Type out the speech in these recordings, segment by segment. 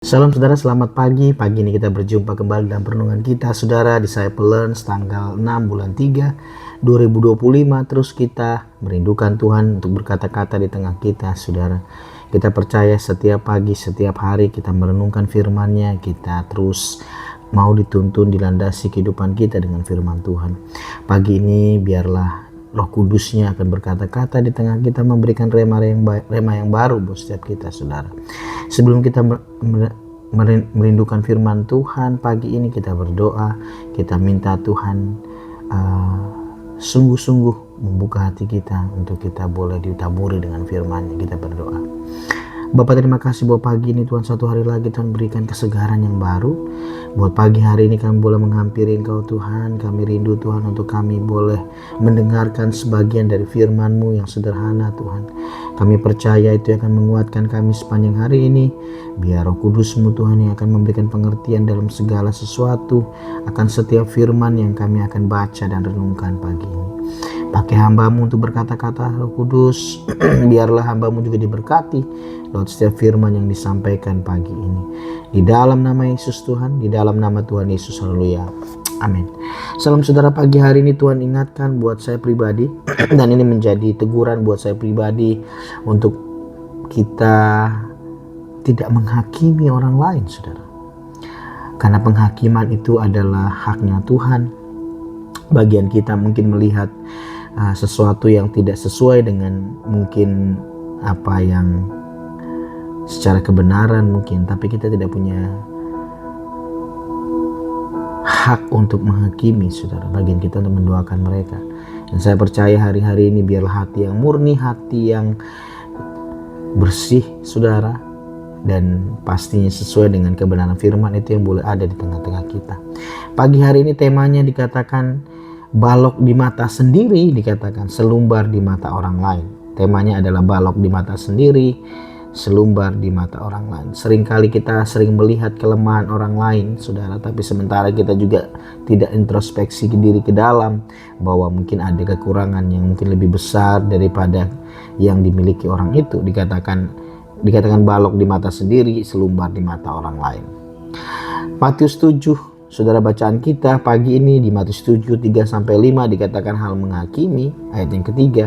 Salam saudara, selamat pagi. Pagi ini kita berjumpa kembali dalam renungan kita saudara, Disciple Learns tanggal 6 bulan 3 2025. Terus kita merindukan Tuhan untuk berkata-kata di tengah kita saudara. Kita percaya setiap pagi, setiap hari kita merenungkan firman-Nya, kita terus mau dituntun, dilandasi kehidupan kita dengan firman Tuhan. Pagi ini biarlah Roh Kudus-Nya akan berkata-kata di tengah kita, memberikan rema yang baru buat setiap kita saudara. Sebelum kita merindukan firman Tuhan, pagi ini kita berdoa, kita minta Tuhan sungguh-sungguh membuka hati kita untuk kita boleh ditaburi dengan firman-Nya. Kita berdoa. Bapa, terima kasih buat pagi ini Tuhan, satu hari lagi Tuhan berikan kesegaran yang baru. Buat pagi hari ini kami boleh menghampiri Engkau Tuhan. Kami rindu Tuhan untuk kami boleh mendengarkan sebagian dari firman-Mu yang sederhana Tuhan. Kami percaya itu akan menguatkan kami sepanjang hari ini. Biar Roh Kudus-Mu Tuhan yang akan memberikan pengertian dalam segala sesuatu akan setiap firman yang kami akan baca dan renungkan pagi ini. Pakai hamba-Mu untuk berkata-kata Roh Kudus. Biarlah hamba-Mu juga diberkati lewat setiap firman yang disampaikan pagi ini. Di dalam nama Yesus Tuhan, di dalam nama Tuhan Yesus, haleluya. Amin. Salam saudara, pagi hari ini Tuhan ingatkan buat saya pribadi dan ini menjadi teguran buat saya pribadi untuk kita tidak menghakimi orang lain saudara. Karena penghakiman itu adalah haknya Tuhan. Bagian kita mungkin melihat sesuatu yang tidak sesuai dengan mungkin apa yang secara kebenaran mungkin, tapi kita tidak punya hak untuk menghakimi saudara. Bagian kita untuk mendoakan mereka. Dan saya percaya hari-hari ini biarlah hati yang murni, hati yang bersih saudara, dan pastinya sesuai dengan kebenaran firman itu yang boleh ada di tengah-tengah kita. Pagi hari ini temanya dikatakan balok di mata sendiri, dikatakan selumbar di mata orang lain. Temanya adalah balok di mata sendiri, selumbar di mata orang lain. Seringkali kita sering melihat kelemahan orang lain saudara, tapi sementara kita juga tidak introspeksi diri ke dalam bahwa mungkin ada kekurangan yang mungkin lebih besar daripada yang dimiliki orang itu. Dikatakan balok di mata sendiri, selumbar di mata orang lain. Matius 7 saudara, bacaan kita pagi ini di Matius 7 3-5 dikatakan hal menghakimi. Ayat yang ketiga,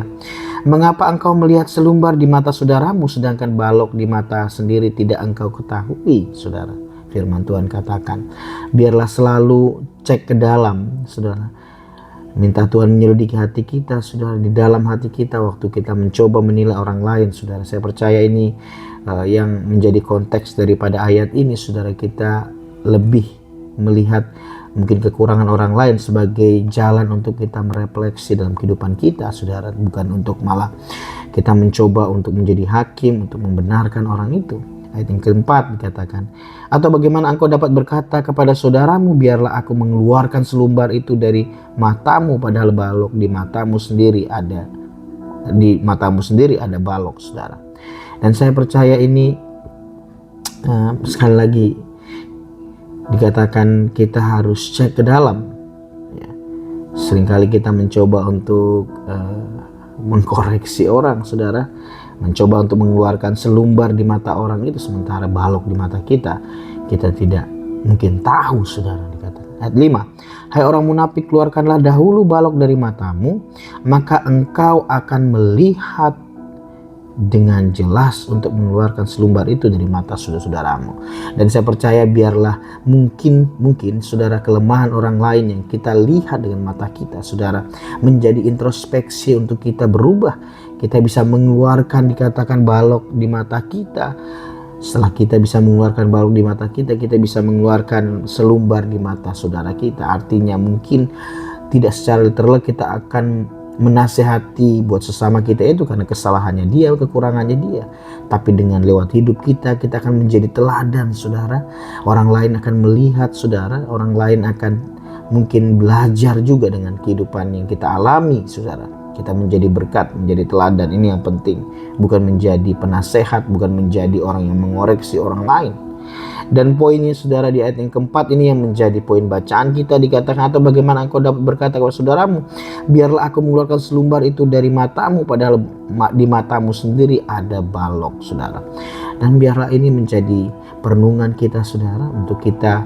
mengapa engkau melihat selumbar di mata saudaramu sedangkan balok di mata sendiri tidak engkau ketahui saudara. Firman Tuhan katakan biarlah selalu cek ke dalam saudara. Minta Tuhan menyelidiki hati kita saudara, di dalam hati kita waktu kita mencoba menilai orang lain saudara. Saya percaya ini yang menjadi konteks daripada ayat ini saudara. Kita lebih melihat mungkin kekurangan orang lain sebagai jalan untuk kita merefleksi dalam kehidupan kita saudara, bukan untuk malah kita mencoba untuk menjadi hakim untuk membenarkan orang itu. Ayat yang keempat dikatakan, atau bagaimana engkau dapat berkata kepada saudaramu, biarlah aku mengeluarkan selumbar itu dari matamu, padahal balok di matamu sendiri ada balok saudara. Dan saya percaya ini sekali lagi dikatakan kita harus cek ke dalam ya. Seringkali kita mencoba untuk mengkoreksi orang saudara, mencoba untuk mengeluarkan selumbar di mata orang itu, sementara balok di mata kita tidak mungkin tahu saudara. Dikatakan ayat 5, hai orang munafik, keluarkanlah dahulu balok dari matamu, maka engkau akan melihat dengan jelas untuk mengeluarkan selumbar itu dari mata saudara-saudaramu. Dan saya percaya biarlah mungkin saudara kelemahan orang lain yang kita lihat dengan mata kita saudara menjadi introspeksi untuk kita berubah. Kita bisa mengeluarkan dikatakan balok di mata kita. Setelah kita bisa mengeluarkan balok di mata kita bisa mengeluarkan selumbar di mata saudara kita. Artinya mungkin tidak secara literal kita akan menasehati buat sesama kita itu karena kesalahannya dia, kekurangannya dia, tapi dengan lewat hidup kita akan menjadi teladan saudara. Orang lain akan melihat saudara, orang lain akan mungkin belajar juga dengan kehidupan yang kita alami saudara. Kita menjadi berkat, menjadi teladan. Ini yang penting, bukan menjadi penasehat, bukan menjadi orang yang mengoreksi orang lain. Dan poinnya saudara di ayat yang keempat ini yang menjadi poin bacaan kita, dikatakan atau bagaimana engkau dapat berkata kepada saudaramu, biarlah aku mengeluarkan selumbar itu dari matamu, padahal di matamu sendiri ada balok saudara. Dan biarlah ini menjadi perenungan kita saudara, untuk kita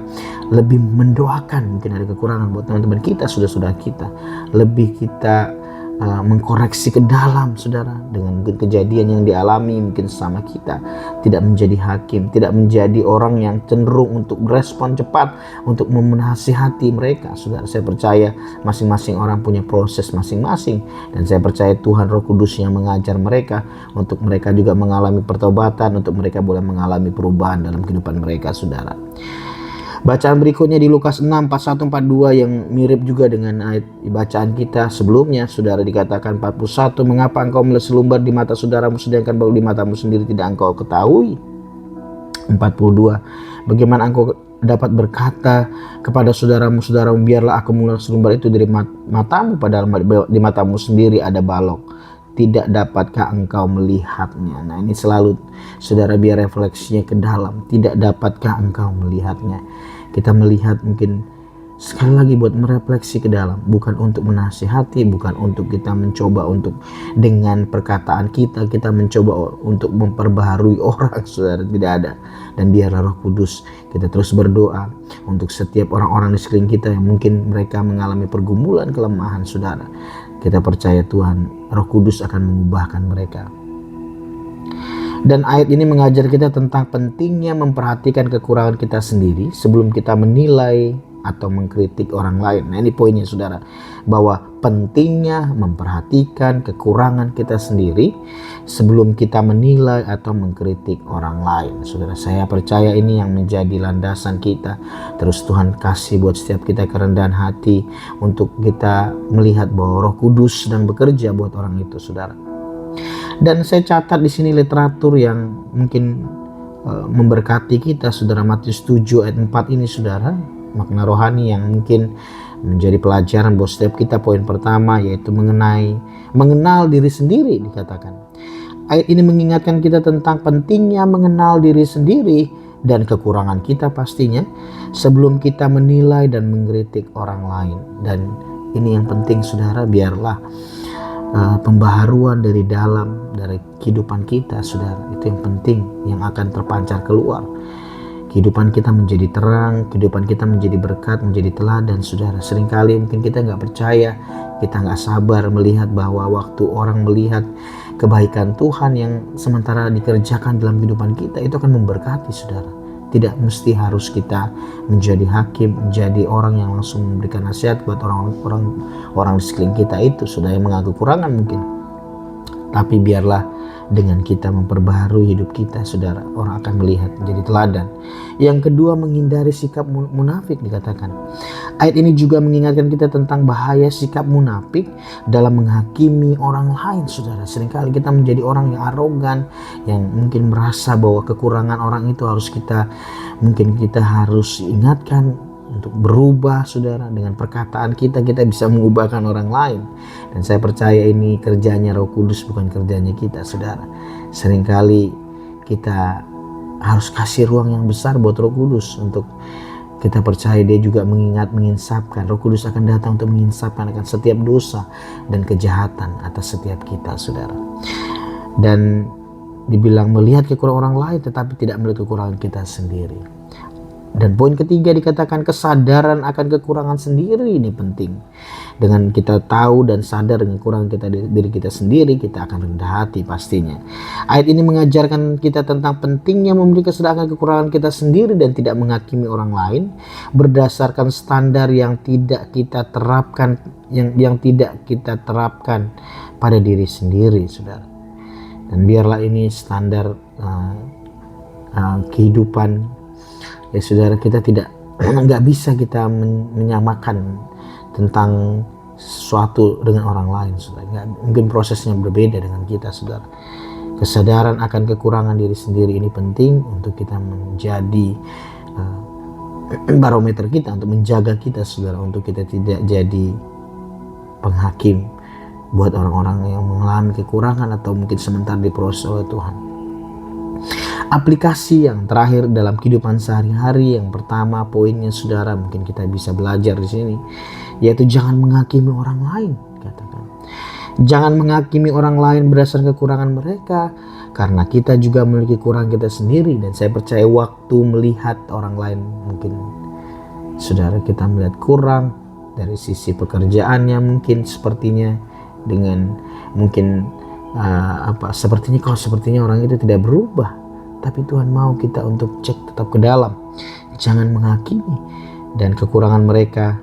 lebih mendoakan. Mungkin ada kekurangan buat teman-teman kita, saudara-saudara kita, lebih kita mengkoreksi ke dalam saudara, dengan mungkin kejadian yang dialami mungkin sama kita, tidak menjadi hakim, tidak menjadi orang yang cenderung untuk berespon cepat untuk menasihati mereka. Saudara, saya percaya masing-masing orang punya proses masing-masing, dan saya percaya Tuhan Roh Kudus yang mengajar mereka untuk mereka juga mengalami pertobatan, untuk mereka boleh mengalami perubahan dalam kehidupan mereka saudara. Bacaan berikutnya di Lukas 6, 41, 42 yang mirip juga dengan ayat bacaan kita sebelumnya. Saudara, dikatakan 41, mengapa engkau melihat selumbar di mata saudaramu sedangkan baru di matamu sendiri tidak engkau ketahui? 42, bagaimana engkau dapat berkata kepada saudaramu, biarlah aku melihat selumbar itu dari matamu, padahal di matamu sendiri ada balok. Tidak dapatkah engkau melihatnya? Nah, ini selalu saudara biar refleksinya ke dalam. Tidak dapatkah engkau melihatnya? Kita melihat mungkin sekali lagi buat merefleksi ke dalam, bukan untuk menasihati, bukan untuk kita mencoba untuk dengan perkataan kita mencoba untuk memperbaharui orang, saudara, tidak ada. Dan biarlah Roh Kudus, kita terus berdoa untuk setiap orang-orang di sekeliling kita yang mungkin mereka mengalami pergumulan, kelemahan, saudara. Kita percaya Tuhan Roh Kudus akan mengubahkan mereka. Dan ayat ini mengajar kita tentang pentingnya memperhatikan kekurangan kita sendiri sebelum kita menilai atau mengkritik orang lain. Nah, ini poinnya saudara, bahwa pentingnya memperhatikan kekurangan kita sendiri sebelum kita menilai atau mengkritik orang lain. Saudara, saya percaya ini yang menjadi landasan kita. Terus Tuhan kasih buat setiap kita kerendahan hati untuk kita melihat bahwa Roh Kudus sedang bekerja buat orang itu, saudara. Dan saya catat di sini literatur yang mungkin memberkati kita, saudara. Matius 7 ayat 4 ini, saudara, makna rohani yang mungkin menjadi pelajaran buat setiap kita. Poin pertama yaitu mengenal diri sendiri, dikatakan. Ayat ini mengingatkan kita tentang pentingnya mengenal diri sendiri dan kekurangan kita pastinya sebelum kita menilai dan mengkritik orang lain. Dan ini yang penting, saudara, biarlah pembaharuan dari dalam, dari kehidupan kita, saudara, itu yang penting, yang akan terpancar keluar. Kehidupan kita menjadi terang, kehidupan kita menjadi berkat, menjadi teladan, saudara. Seringkali mungkin kita nggak percaya, kita nggak sabar melihat bahwa waktu orang melihat kebaikan Tuhan yang sementara dikerjakan dalam kehidupan kita, itu akan memberkati, saudara. Tidak mesti harus kita menjadi hakim, menjadi orang yang langsung memberikan nasihat buat orang di sekeliling kita itu, sudah yang mengaku kurangan mungkin. Tapi biarlah dengan kita memperbaharui hidup kita, saudara, orang akan melihat menjadi teladan. Yang kedua, menghindari sikap munafik, dikatakan. Ayat ini juga mengingatkan kita tentang bahaya sikap munafik dalam menghakimi orang lain, saudara. Seringkali kita menjadi orang yang arogan, yang mungkin merasa bahwa kekurangan orang itu harus kita harus ingatkan untuk berubah, saudara. Dengan perkataan kita bisa mengubahkan orang lain. Dan saya percaya ini kerjanya Roh Kudus, bukan kerjanya kita, saudara. Seringkali kita harus kasih ruang yang besar buat Roh Kudus, untuk kita percaya dia juga menginsapkan. Roh Kudus akan datang untuk menginsapkan akan setiap dosa dan kejahatan atas setiap kita, saudara. Dan dibilang melihat kekurangan orang lain tetapi tidak melihat kekurangan kita sendiri. Dan poin ketiga dikatakan kesadaran akan kekurangan sendiri, ini penting. Dengan kita tahu dan sadar dengan kekurangan diri kita sendiri, kita akan rendah hati pastinya. Ayat ini mengajarkan kita tentang pentingnya memiliki kesadaran kekurangan kita sendiri dan tidak menghakimi orang lain berdasarkan standar yang tidak kita terapkan, yang tidak kita terapkan pada diri sendiri, saudara. Dan biarlah ini standar kehidupan. Ya saudara, kita nggak bisa kita menyamakan tentang sesuatu dengan orang lain, saudara. Mungkin prosesnya berbeda dengan kita, saudara. Kesadaran akan kekurangan diri sendiri ini penting untuk kita menjadi barometer kita, untuk menjaga kita, saudara, untuk kita tidak jadi penghakim buat orang-orang yang mengalami kekurangan atau mungkin sementara diproses oleh Tuhan. Aplikasi yang terakhir dalam kehidupan sehari-hari, yang pertama poinnya, saudara, mungkin kita bisa belajar di sini, yaitu jangan menghakimi orang lain, katakan. Jangan menghakimi orang lain berdasarkan kekurangan mereka, Karena kita juga memiliki kekurangan kita sendiri, dan saya percaya waktu melihat orang lain, mungkin saudara kita melihat kurang dari sisi pekerjaannya, mungkin sepertinya dengan mungkin sepertinya orang itu tidak berubah. Tapi Tuhan mau kita untuk cek tetap ke dalam, jangan menghakimi. Dan kekurangan mereka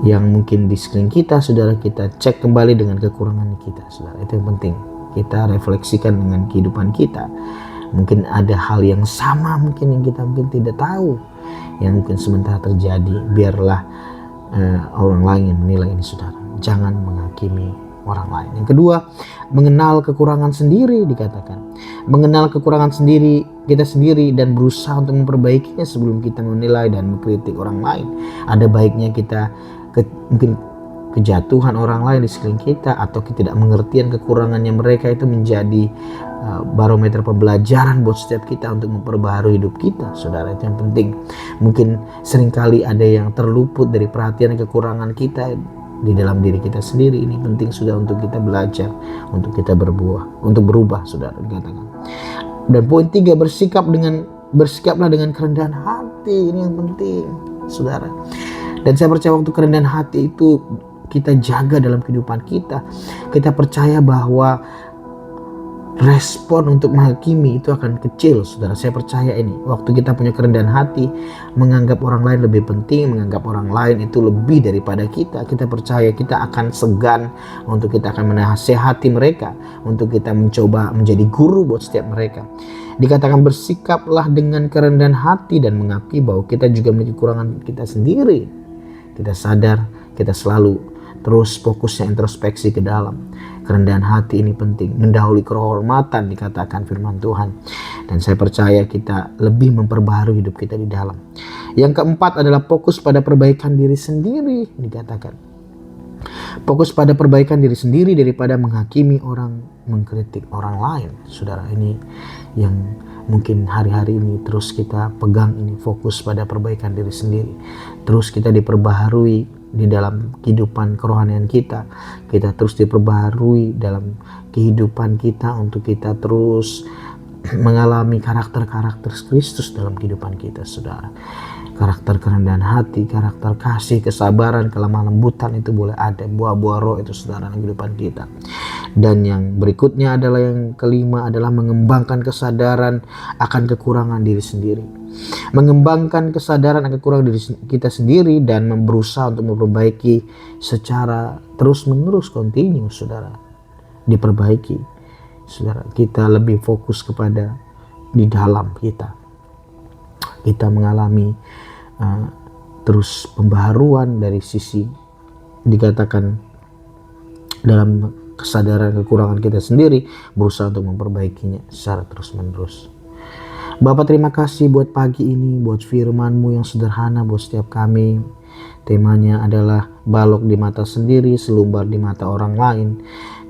yang mungkin di sekeliling kita, saudara, kita cek kembali dengan kekurangan kita, saudara. Itu yang penting, kita refleksikan dengan kehidupan kita. Mungkin ada hal yang sama mungkin yang kita mungkin tidak tahu, yang mungkin sementara terjadi. Biarlah orang lain yang menilai ini, saudara. Jangan menghakimi orang lain. Yang kedua, mengenal kekurangan sendiri, dikatakan. Mengenal kekurangan sendiri, kita sendiri, dan berusaha untuk memperbaikinya sebelum kita menilai dan mengkritik orang lain. Ada baiknya kita mungkin kejatuhan orang lain di sekeliling kita atau ketidakmengertian kekurangannya mereka itu menjadi barometer pembelajaran buat setiap kita untuk memperbaharui hidup kita, saudara. Itu yang penting. Mungkin seringkali ada yang terluput dari perhatian kekurangan kita di dalam diri kita sendiri. Ini penting sudah untuk kita belajar, untuk kita berubah, saudara, dikatakan. Dan poin 3, bersikaplah dengan kerendahan hati. Ini yang penting, saudara. Dan saya percaya waktu kerendahan hati itu kita jaga dalam kehidupan kita. Kita percaya bahwa respon untuk menghakimi itu akan kecil, saudara. Saya percaya ini. Waktu kita punya kerendahan hati, menganggap orang lain lebih penting, menganggap orang lain itu lebih daripada kita, kita percaya kita akan segan untuk kita akan menasehati mereka, untuk kita mencoba menjadi guru buat setiap mereka. Dikatakan bersikaplah dengan kerendahan hati dan mengakui bahwa kita juga memiliki kekurangan kita sendiri. Kita sadar, kita selalu terus fokusnya introspeksi ke dalam. Kerendahan hati ini penting, mendahului kehormatan, dikatakan firman Tuhan. Dan saya percaya kita lebih memperbaharui hidup kita di dalam. Yang keempat adalah fokus pada perbaikan diri sendiri, dikatakan. Fokus pada perbaikan diri sendiri daripada menghakimi orang, mengkritik orang lain. Saudara, ini yang mungkin hari-hari ini terus kita pegang, ini fokus pada perbaikan diri sendiri. Terus kita diperbaharui di dalam kehidupan kerohanian kita. Kita terus diperbaharui dalam kehidupan kita untuk kita terus mengalami karakter-karakter Kristus dalam kehidupan kita, saudara. Karakter kerendahan hati, karakter kasih, kesabaran, kelemah lembutan itu boleh ada. Buah-buah roh itu, saudara, dalam kehidupan kita. Dan yang berikutnya adalah yang kelima adalah mengembangkan kesadaran akan kekurangan diri sendiri. Mengembangkan kesadaran akan kekurangan diri kita sendiri dan berusaha untuk memperbaiki secara terus-menerus, kontinu, saudara. Diperbaiki, saudara. Kita lebih fokus kepada di dalam kita. Kita mengalami terus pembaharuan dari sisi, dikatakan dalam kesadaran kekurangan kita sendiri, berusaha untuk memperbaikinya secara terus-menerus. Bapak, terima kasih buat pagi ini, buat firman-Mu yang sederhana buat setiap kami. Temanya adalah balok di mata sendiri, selumbar di mata orang lain.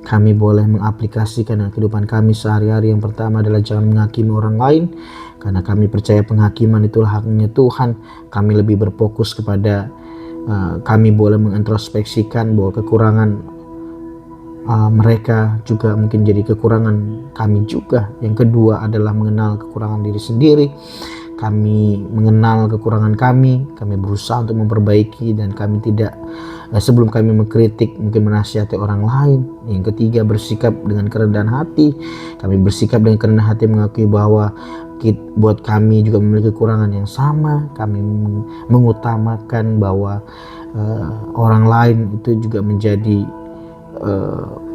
Kami boleh mengaplikasikan dalam kehidupan kami sehari-hari. Yang pertama adalah jangan menghakimi orang lain, karena kami percaya penghakiman itulah haknya Tuhan. Kami lebih berfokus kepada kami boleh mengintrospeksikan bahwa kekurangan mereka juga mungkin jadi kekurangan kami juga. Yang kedua adalah mengenal kekurangan diri sendiri. Kami mengenal kekurangan kami berusaha untuk memperbaiki, dan kami tidak sebelum kami mengkritik mungkin menasihati orang lain. Yang ketiga, bersikap dengan kerendahan hati. Kami bersikap dengan kerendahan hati, mengakui bahwa buat kami juga memiliki kekurangan yang sama. Kami mengutamakan bahwa orang lain itu juga menjadi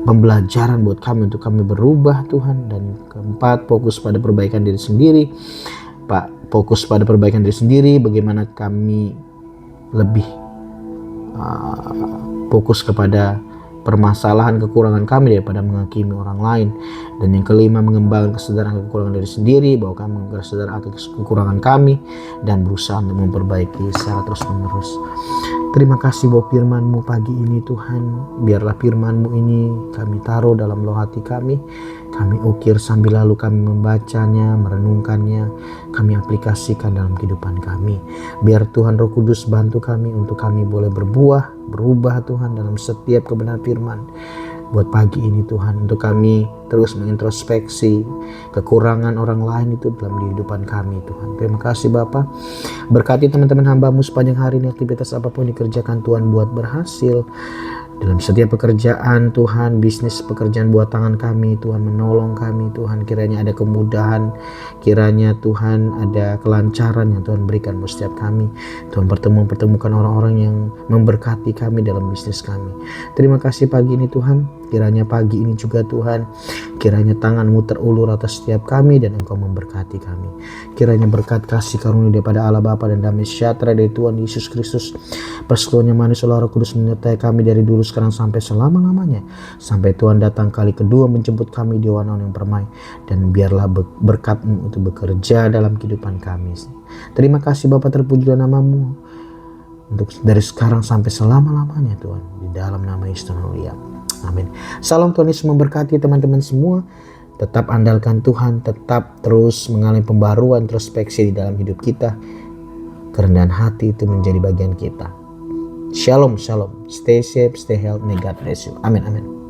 pembelajaran buat kami untuk kami berubah, Tuhan. Dan keempat, fokus pada perbaikan diri sendiri. Pak, fokus pada perbaikan diri sendiri, bagaimana kami lebih fokus kepada permasalahan kekurangan kami daripada menghakimi orang lain. Dan yang kelima, mengembangkan kesadaran kekurangan diri sendiri, bahwa kami kesadaran akan kekurangan kami dan berusaha untuk memperbaiki secara terus-menerus. Terima kasih buat firman-Mu pagi ini, Tuhan. Biarlah firman-Mu ini kami taruh dalam loh hati kami. Kami ukir sambil lalu kami membacanya, merenungkannya. Kami aplikasikan dalam kehidupan kami. Biar Tuhan Roh Kudus bantu kami untuk kami boleh berubah Tuhan dalam setiap kebenaran firman. buat pagi ini Tuhan, untuk kami terus mengintrospeksi kekurangan orang lain itu dalam kehidupan kami Tuhan. Terima kasih Bapa. Berkati teman-teman hamba-Mu sepanjang hari ini, aktivitas apapun dikerjakan Tuhan buat berhasil. Dalam setiap pekerjaan Tuhan, bisnis pekerjaan buat tangan kami Tuhan, menolong kami Tuhan. Kiranya ada kemudahan, kiranya Tuhan ada kelancaran yang Tuhan berikan buat setiap kami. Tuhan pertemukan orang-orang yang memberkati kami dalam bisnis kami. Terima kasih pagi ini Tuhan. Kiranya pagi ini juga Tuhan, kiranya tangan-Mu terulur atas setiap kami dan Engkau memberkati kami. Kiranya berkat kasih karunia daripada Allah Bapa dan damai sejahtera dari Tuhan Yesus Kristus, persekutuannya manis oleh Roh Kudus menyertai kami dari dulu sekarang sampai selama-lamanya. Sampai Tuhan datang kali kedua menjemput kami di wana yang permai. Dan biarlah berkat-Mu itu bekerja dalam kehidupan kami. Terima kasih Bapa, terpujilah nama-Mu untuk dari sekarang sampai selama-lamanya Tuhan. Di dalam nama Yesus Haleluya. Amin. Salam Tuhan Yesus memberkati teman-teman semua. Tetap andalkan Tuhan, tetap terus mengalami pembaruan introspeksi di dalam hidup kita. Kerendahan hati itu menjadi bagian kita. Shalom, shalom. Stay safe, stay healthy. May God bless you. Amin, amin.